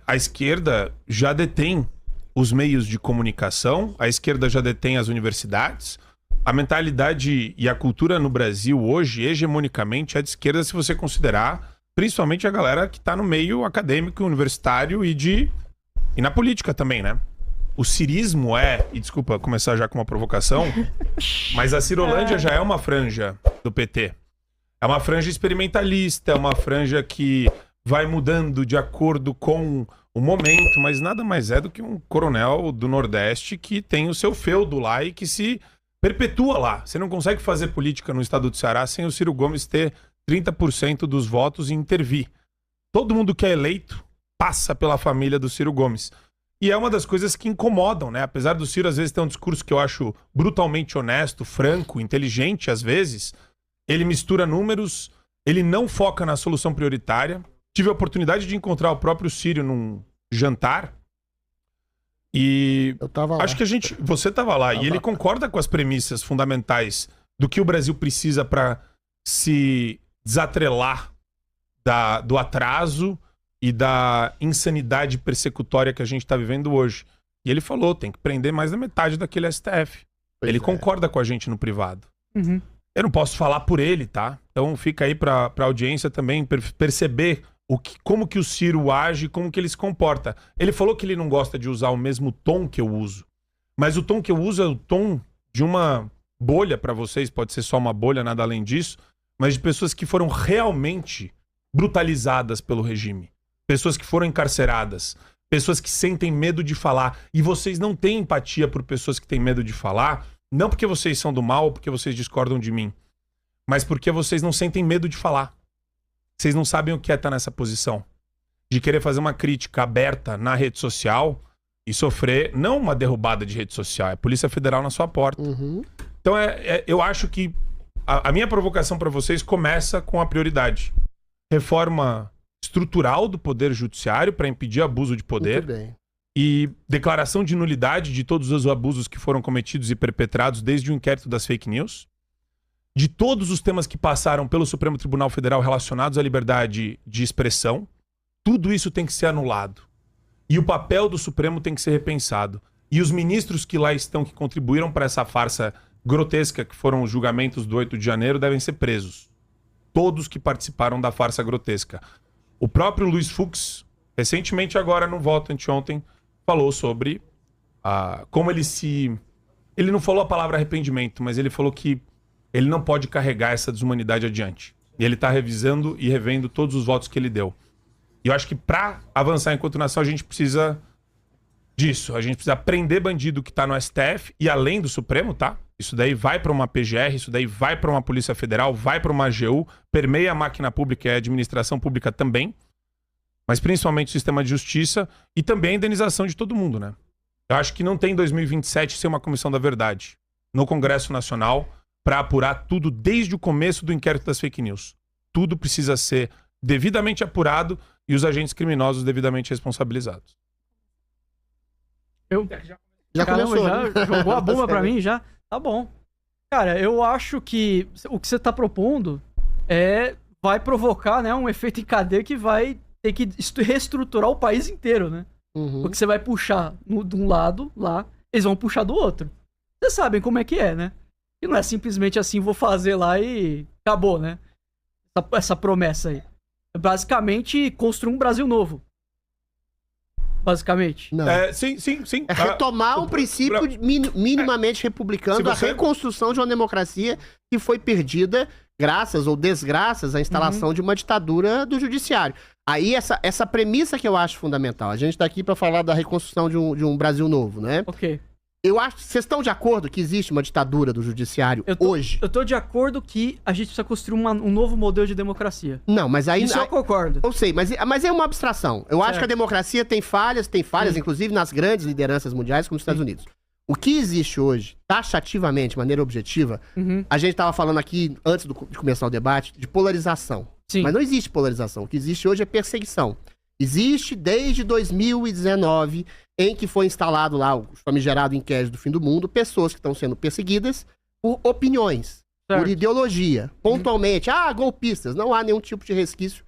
A esquerda já detém os meios de comunicação, a esquerda já detém as universidades. A mentalidade e a cultura no Brasil hoje, hegemonicamente, é de esquerda se você considerar principalmente a galera que tá no meio acadêmico, universitário e na política também, né? O cirismo e desculpa começar já com uma provocação, mas a Cirolândia já é uma franja do PT. É uma franja experimentalista, é uma franja que vai mudando de acordo com o momento, mas nada mais é do que um coronel do Nordeste que tem o seu feudo lá e que se perpetua lá. Você não consegue fazer política no estado do Ceará sem o Ciro Gomes ter 30% dos votos e intervir. Todo mundo que é eleito passa pela família do Ciro Gomes. E é uma das coisas que incomodam, né? Apesar do Ciro às vezes ter um discurso que eu acho brutalmente honesto, franco, inteligente às vezes, ele mistura números, ele não foca na solução prioritária. Tive a oportunidade de encontrar o próprio Ciro num jantar e eu tava lá. Acho que você estava lá e ele concorda com as premissas fundamentais do que o Brasil precisa para se desatrelar do atraso e da insanidade persecutória que a gente está vivendo hoje. E ele falou, tem que prender mais da metade daquele STF. Ele concorda com a gente no privado. Uhum. Eu não posso falar por ele, tá? Então fica aí pra audiência também perceber como que o Ciro age, como que ele se comporta. Ele falou que ele não gosta de usar o mesmo tom que eu uso. Mas o tom que eu uso é o tom de uma bolha pra vocês, pode ser só uma bolha, nada além disso, mas de pessoas que foram realmente brutalizadas pelo regime. Pessoas que foram encarceradas. Pessoas que sentem medo de falar. E vocês não têm empatia por pessoas que têm medo de falar, não porque vocês são do mal ou porque vocês discordam de mim, mas porque vocês não sentem medo de falar. Vocês não sabem o que é estar nessa posição. De querer fazer uma crítica aberta na rede social e sofrer, não uma derrubada de rede social, é a Polícia Federal na sua porta. Uhum. Então eu acho que a minha provocação para vocês começa com a prioridade. Reforma estrutural do Poder Judiciário para impedir abuso de poder. Muito bem. E declaração de nulidade de todos os abusos que foram cometidos e perpetrados desde o inquérito das fake news. De todos os temas que passaram pelo Supremo Tribunal Federal relacionados à liberdade de expressão. Tudo isso tem que ser anulado. E o papel do Supremo tem que ser repensado. E os ministros que lá estão, que contribuíram para essa farsa grotesca que foram os julgamentos do 8 de janeiro, devem ser presos. Todos que participaram da farsa grotesca. O próprio Luiz Fux, recentemente agora no voto anteontem, falou sobre como ele não falou a palavra arrependimento, mas ele falou que ele não pode carregar essa desumanidade adiante. E ele está revisando e revendo todos os votos que ele deu. E eu acho que para avançar enquanto nação a gente precisa disso. A gente precisa prender bandido que está no STF e além do Supremo, tá? Isso daí vai para uma PGR, isso daí vai para uma Polícia Federal, vai para uma AGU, permeia a máquina pública e a administração pública também, mas principalmente o sistema de justiça e também a indenização de todo mundo, né? Eu acho que não tem 2027 ser uma comissão da verdade no Congresso Nacional para apurar tudo desde o começo do inquérito das fake news. Tudo precisa ser devidamente apurado e os agentes criminosos devidamente responsabilizados. Já começou. Já jogou a bomba pra mim, já? Tá bom. Cara, eu acho que o que você tá propondo vai provocar, né, um efeito em cadeia que vai ter que reestruturar o país inteiro, né? Uhum. Porque você vai puxar de um lado lá, eles vão puxar do outro. Vocês sabem como é que é, né? E não é simplesmente assim, vou fazer lá e acabou, né? Essa promessa aí. É basicamente construir um Brasil novo. Basicamente. Não. Sim. É retomar um princípio minimamente republicano, a reconstrução de uma democracia que foi perdida graças ou desgraças à instalação de uma ditadura do judiciário. Aí essa premissa que eu acho fundamental. A gente tá aqui para falar da reconstrução de um Brasil novo, né? Ok. Eu acho que vocês estão de acordo que existe uma ditadura do judiciário hoje? Eu tô de acordo que a gente precisa construir um novo modelo de democracia. Não, mas aí... Isso eu concordo. Eu sei, mas é uma abstração. Eu acho que a democracia tem falhas, inclusive nas grandes lideranças mundiais, como os Estados Unidos. O que existe hoje, taxativamente, de maneira objetiva, a gente tava falando aqui, antes de começar o debate, de polarização. Sim. Mas não existe polarização. O que existe hoje é perseguição. Existe desde 2019, em que foi instalado lá o famigerado inquérito do fim do mundo, pessoas que estão sendo perseguidas por opiniões, por ideologia. Pontualmente, golpistas. Não há nenhum tipo de resquício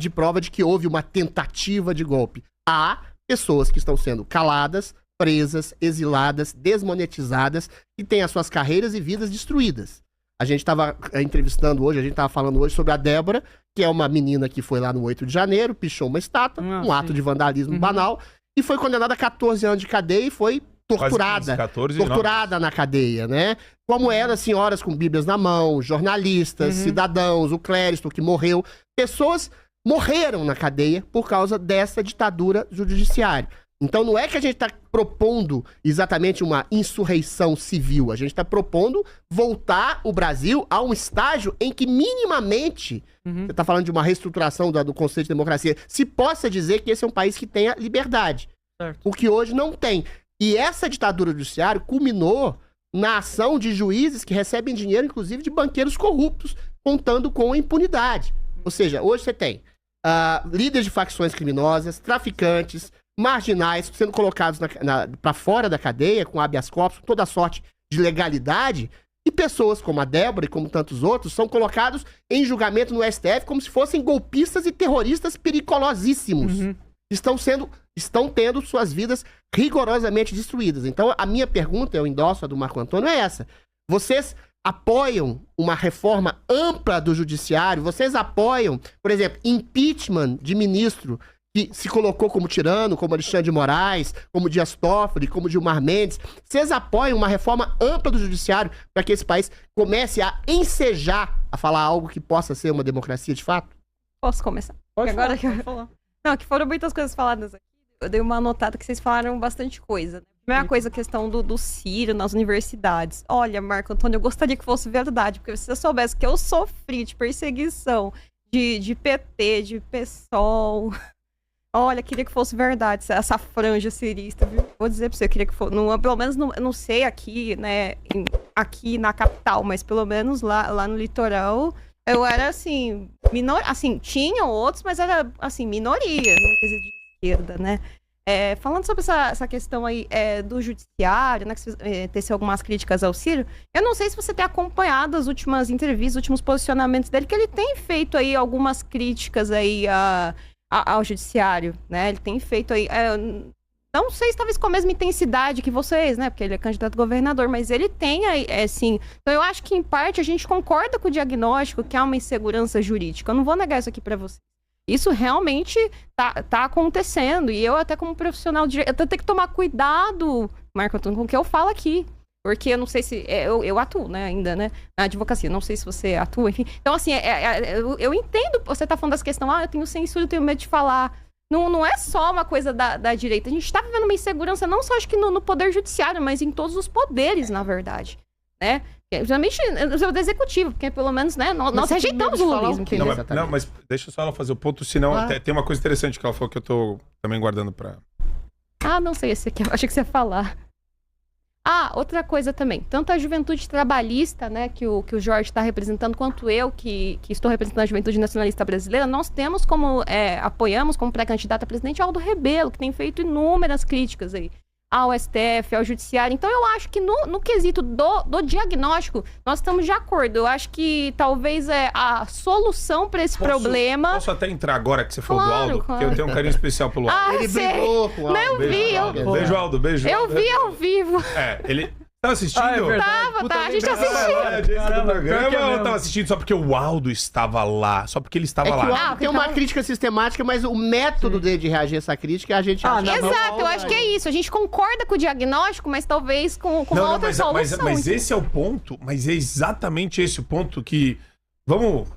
de prova de que houve uma tentativa de golpe. Há pessoas que estão sendo caladas, presas, exiladas, desmonetizadas, que têm as suas carreiras e vidas destruídas. A gente estava entrevistando hoje, a gente estava falando hoje sobre a Débora, que é uma menina que foi lá no 8 de janeiro, pichou uma estátua, um ato de vandalismo banal, e foi condenada a 14 anos de cadeia e foi torturada. 14, torturada na cadeia, né? Como eram senhoras com bíblias na mão, jornalistas, cidadãos, o clérigo que morreu. Pessoas morreram na cadeia por causa dessa ditadura judiciária. Então não é que a gente está propondo exatamente uma insurreição civil, a gente está propondo voltar o Brasil a um estágio em que minimamente, você está falando de uma reestruturação do conceito de democracia, se possa dizer que esse é um país que tenha liberdade, o que hoje não tem. E essa ditadura judiciária culminou na ação de juízes que recebem dinheiro, inclusive de banqueiros corruptos, contando com a impunidade. Ou seja, hoje você tem líderes de facções criminosas, traficantes, marginais sendo colocados para fora da cadeia, com habeas corpus, com toda sorte de legalidade, e pessoas como a Débora e como tantos outros são colocados em julgamento no STF como se fossem golpistas e terroristas periculosíssimos. Estão tendo suas vidas rigorosamente destruídas. Então, a minha pergunta, eu endosso a do Marco Antônio, é essa. Vocês apoiam uma reforma ampla do judiciário? Vocês apoiam, por exemplo, impeachment de ministro que se colocou como tirano, como Alexandre de Moraes, como Dias Toffoli, como Gilmar Mendes? Vocês apoiam uma reforma ampla do judiciário para que esse país comece a ensejar a falar algo que possa ser uma democracia de fato? Posso começar? Pode agora falar, que pode falar. Não, que foram muitas coisas faladas aqui. Eu dei uma anotada que vocês falaram bastante coisa. Né? Primeira coisa, a questão do Ciro nas universidades. Olha, Marco Antônio, eu gostaria que fosse verdade, porque se você soubesse que eu sofri de perseguição de PT, de PSOL... Olha, queria que fosse verdade, essa franja cirista, viu? Vou dizer pra você, eu queria que fosse... pelo menos, não sei aqui, né, aqui na capital, mas pelo menos lá no litoral, eu era, assim, assim, tinham outros, mas era, assim, minoria, no quesito de esquerda, né? Falando sobre essa questão aí do judiciário, né, que teceu algumas críticas ao Ciro, eu não sei se você tem acompanhado as últimas entrevistas, os últimos posicionamentos dele, que ele tem feito aí algumas críticas aí ao judiciário, né? Ele tem feito aí... não sei se talvez com a mesma intensidade que vocês, né? Porque ele é candidato a governador, mas ele tem aí, sim... Então eu acho que, em parte, a gente concorda com o diagnóstico que há uma insegurança jurídica. Eu não vou negar isso aqui pra você. Isso realmente tá acontecendo. E eu, até como profissional de direito, eu tenho que tomar cuidado, Marco Antônio, com o que eu falo aqui. Porque eu não sei se... eu atuo, né, ainda, né? Na advocacia. Não sei se você atua, enfim. Então, assim, eu entendo... Você tá falando dessa questão, eu tenho censura, eu tenho medo de falar. Não é só uma coisa da direita. A gente tá vivendo uma insegurança, não só, acho que no poder judiciário, mas em todos os poderes, na verdade. Né? Principalmente no executivo, porque pelo menos, né, nós rejeitamos o lulismo. Não, mas deixa só ela fazer o ponto, senão tem uma coisa interessante que ela falou que eu tô também guardando pra... Não sei, esse aqui, eu achei que você ia falar. Outra coisa também, tanto a juventude trabalhista, né, que o Jorge está representando, quanto eu, que estou representando a juventude nacionalista brasileira, nós temos apoiamos como pré-candidato a presidente Aldo Rebelo, que tem feito inúmeras críticas aí ao STF, ao judiciário. Então eu acho que no quesito do diagnóstico, nós estamos de acordo. Eu acho que talvez a solução para esse problema... Posso até entrar agora que você falou do Aldo? Claro. Porque eu tenho um carinho especial pelo Aldo. Ele brigou com o Aldo. Não, Beijo, Aldo. Beijo. Eu vi ao vivo. Ele... Tava assistindo? A gente assistiu. Eu tava assistindo só porque o Aldo estava lá. Só porque ele estava lá. O Aldo tem uma crítica sistemática, mas o método dele de reagir a essa crítica, a gente acha... Exato, eu acho que é isso. A gente concorda com o diagnóstico, mas talvez com uma outra solução. Mas esse é o ponto, mas é exatamente esse o ponto que... Vamos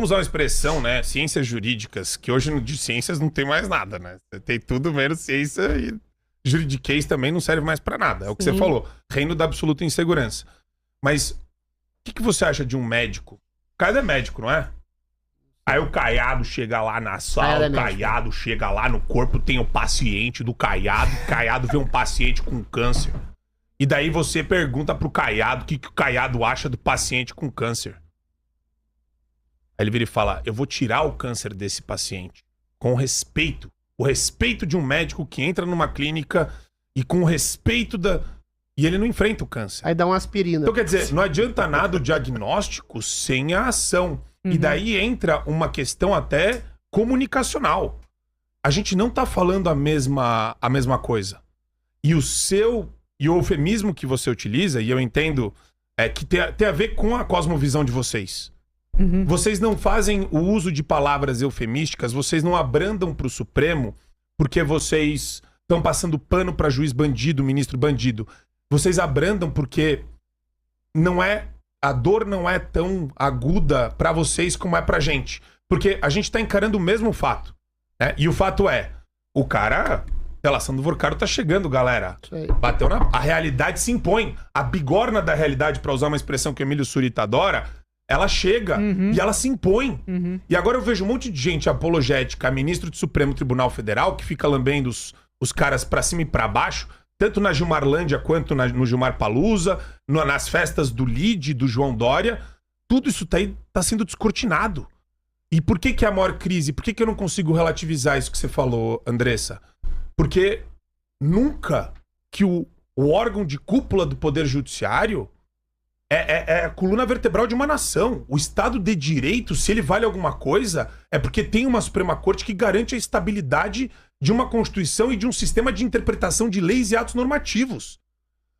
usar uma expressão, né? Ciências jurídicas, que hoje de ciências não tem mais nada, né? Tem tudo menos ciência e... Juridiquês também não serve mais pra nada. É o que você falou. Reino da absoluta insegurança. Mas o que você acha de um médico? O Caiado é médico, não é? Aí o Caiado chega lá na sala, o Caiado chega lá no corpo, tem o paciente do Caiado. O Caiado vê um paciente com câncer. E daí você pergunta pro Caiado o que o Caiado acha do paciente com câncer. Aí ele vira e fala, eu vou tirar o câncer desse paciente. Com respeito. O respeito de um médico que entra numa clínica e com o respeito E ele não enfrenta o câncer. Aí dá uma aspirina. Então, quer dizer, não adianta nada o diagnóstico sem a ação. E daí entra uma questão até comunicacional. a gente não tá falando a mesma coisa. E o eufemismo que você utiliza, e eu entendo, que tem a ver com a cosmovisão de vocês. Vocês não fazem o uso de palavras eufemísticas, vocês não abrandam pro Supremo porque vocês estão passando pano pra juiz bandido, ministro bandido. Vocês abrandam porque a dor não é tão aguda pra vocês como é pra gente. Porque a gente tá encarando o mesmo fato. Né? E o fato o cara, delação do Vorcaro tá chegando, galera. Bateu a realidade se impõe. A bigorna da realidade, pra usar uma expressão que o Emílio Surita adora, ela chega e ela se impõe. E agora eu vejo um monte de gente apologética a ministro do Supremo Tribunal Federal que fica lambendo os caras pra cima e pra baixo, tanto na Gilmarlândia quanto no Gilmar Palusa, nas festas do Lide, do João Dória. Tudo isso tá sendo descortinado. E por que é a maior crise? Por que eu não consigo relativizar isso que você falou, Andressa? Porque nunca que o órgão de cúpula do Poder Judiciário é a coluna vertebral de uma nação. O Estado de Direito, se ele vale alguma coisa, é porque tem uma Suprema Corte que garante a estabilidade de uma Constituição e de um sistema de interpretação de leis e atos normativos.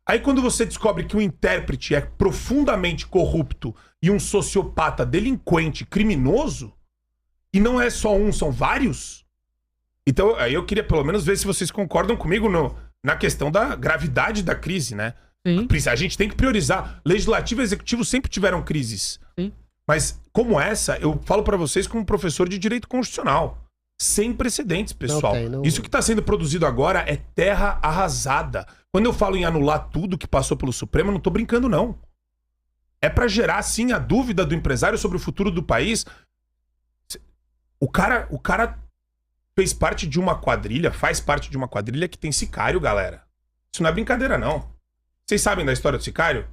Aí quando você descobre que o intérprete é profundamente corrupto e um sociopata delinquente, criminoso, e não é só um, são vários. Então, aí eu queria pelo menos ver se vocês concordam comigo na questão da gravidade da crise, né? Sim. A gente tem que priorizar. Legislativo e executivo sempre tiveram crises. Sim. Mas como essa, eu falo pra vocês como professor de direito constitucional. Sem precedentes, pessoal. Isso que tá sendo produzido agora é terra arrasada. Quando eu falo em anular tudo que passou pelo Supremo, eu não tô brincando, não. É pra gerar, sim, a dúvida do empresário sobre o futuro do país. O cara fez parte de uma quadrilha, faz parte de uma quadrilha que tem sicário, galera. Isso não é brincadeira, não. Vocês sabem da história do sicário?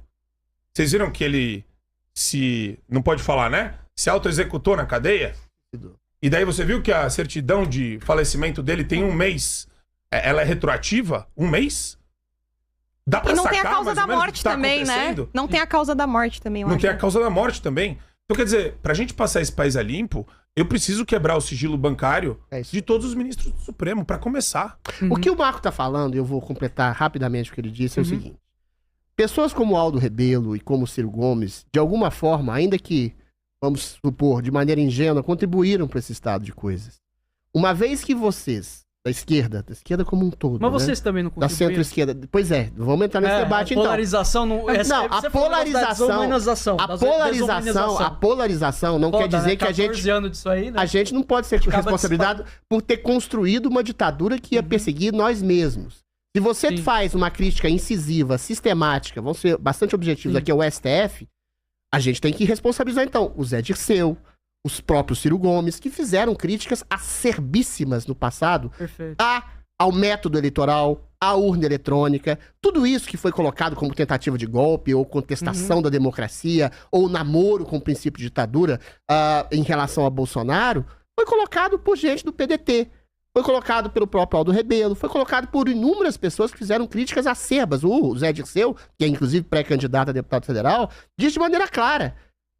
Vocês viram que ele não pode falar, né? Se auto-executou na cadeia? E daí você viu que a certidão de falecimento dele tem 1 mês. Ela é retroativa? 1 mês? Dá pra sacar, sacar, e não tem a causa da morte também, né? Não tem a causa da morte também, eu acho. Não tem a causa da morte também. Então, quer dizer, pra gente passar esse país a limpo, eu preciso quebrar o sigilo bancário de todos os ministros do Supremo, pra começar. O que o Marco tá falando, e eu vou completar rapidamente o que ele disse, é o seguinte. Pessoas como Aldo Rebelo e como Ciro Gomes, de alguma forma, ainda que, vamos supor, de maneira ingênua, contribuíram para esse estado de coisas. Uma vez que vocês, da esquerda como um todo, mas vocês também não contribuíram? Da centro-esquerda. Pois vamos entrar nesse debate então. Polarização não... A polarização não quer dizer que a gente... anos disso aí, né? A gente não pode ser responsabilizado por ter construído uma ditadura que ia perseguir nós mesmos. Se você faz uma crítica incisiva, sistemática, vamos ser bastante objetivos aqui, ao STF, a gente tem que responsabilizar, então, o Zé Dirceu, os próprios Ciro Gomes, que fizeram críticas acerbíssimas no passado ao método eleitoral, à urna eletrônica, tudo isso que foi colocado como tentativa de golpe, ou contestação da democracia, ou namoro com o princípio de ditadura em relação a Bolsonaro, foi colocado por gente do PDT. Foi colocado pelo próprio Aldo Rebelo, foi colocado por inúmeras pessoas que fizeram críticas acerbas. O Zé Dirceu, que é inclusive pré-candidato a deputado federal, diz de maneira clara: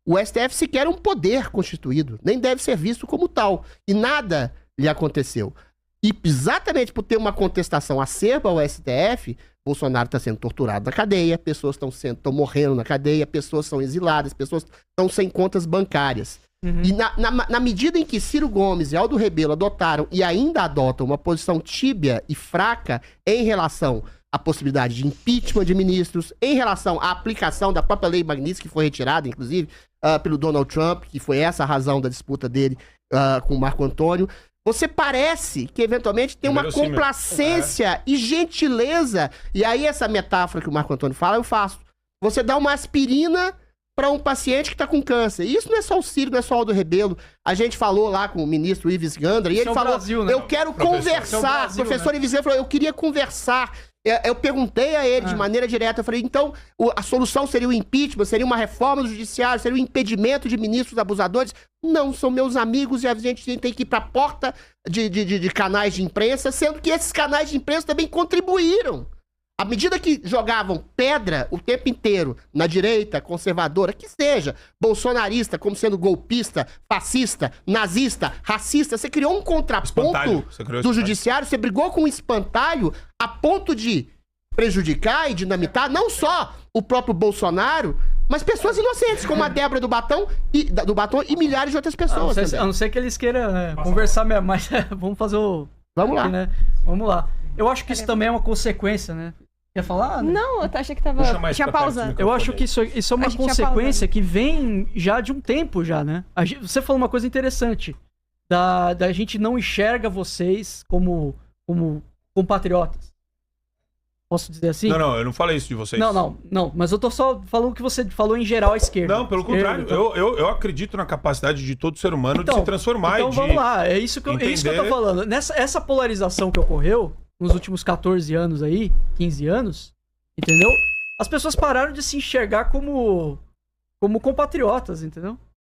o STF sequer é um poder constituído, nem deve ser visto como tal. E nada lhe aconteceu. E exatamente por ter uma contestação acerba ao STF, Bolsonaro está sendo torturado na cadeia, pessoas estão morrendo na cadeia, pessoas são exiladas, pessoas estão sem contas bancárias. E na medida em que Ciro Gomes e Aldo Rebelo adotaram e ainda adotam uma posição tíbia e fraca em relação à possibilidade de impeachment de ministros, em relação à aplicação da própria lei Magnitsky, que foi retirada, inclusive, pelo Donald Trump, que foi essa a razão da disputa dele com o Marco Antônio, você parece que eventualmente tem uma complacência e gentileza. E aí essa metáfora que o Marco Antônio fala, eu faço. Você dá uma aspirina para um paciente que está com câncer. E isso não é só o Ciro, não é só o Aldo Rebelo. A gente falou lá com o ministro Ives Gandra, e ele falou, Brasil, né? Eu quero conversar. O professor Ives Gandra falou, eu queria conversar. Eu perguntei a ele de maneira direta, eu falei, então, a solução seria o impeachment, seria uma reforma do judiciário, seria o impedimento de ministros abusadores? Não, são meus amigos e a gente tem que ir para a porta de canais de imprensa, sendo que esses canais de imprensa também contribuíram À medida que jogavam pedra o tempo inteiro na direita, conservadora, que seja, bolsonarista, como sendo golpista, fascista, nazista, racista, você criou um contraponto do judiciário, você brigou com um espantalho a ponto de prejudicar e dinamitar não só o próprio Bolsonaro, mas pessoas inocentes, como a Débora do Batom e milhares de outras pessoas. A não ser que eles queiram conversar mesmo, mas vamos fazer o... Vamos lá. Né? Vamos lá. Eu acho que isso também é uma consequência, né? Quer falar? Não, eu achei que tava... Tinha pausa. Eu acho que isso é uma consequência que vem já de um tempo já, né? Você falou uma coisa interessante. Da gente não enxerga vocês como compatriotas. Posso dizer assim? Não, eu não falei isso de vocês. Não, mas eu tô só falando o que você falou em geral à esquerda. Não, pelo contrário. Eu acredito na capacidade de todo ser humano de se transformar então vamos lá, é isso que eu tô falando. Essa polarização que ocorreu nos últimos 14 anos aí, 15 anos, entendeu? As pessoas pararam de se enxergar como compatriotas, entendeu?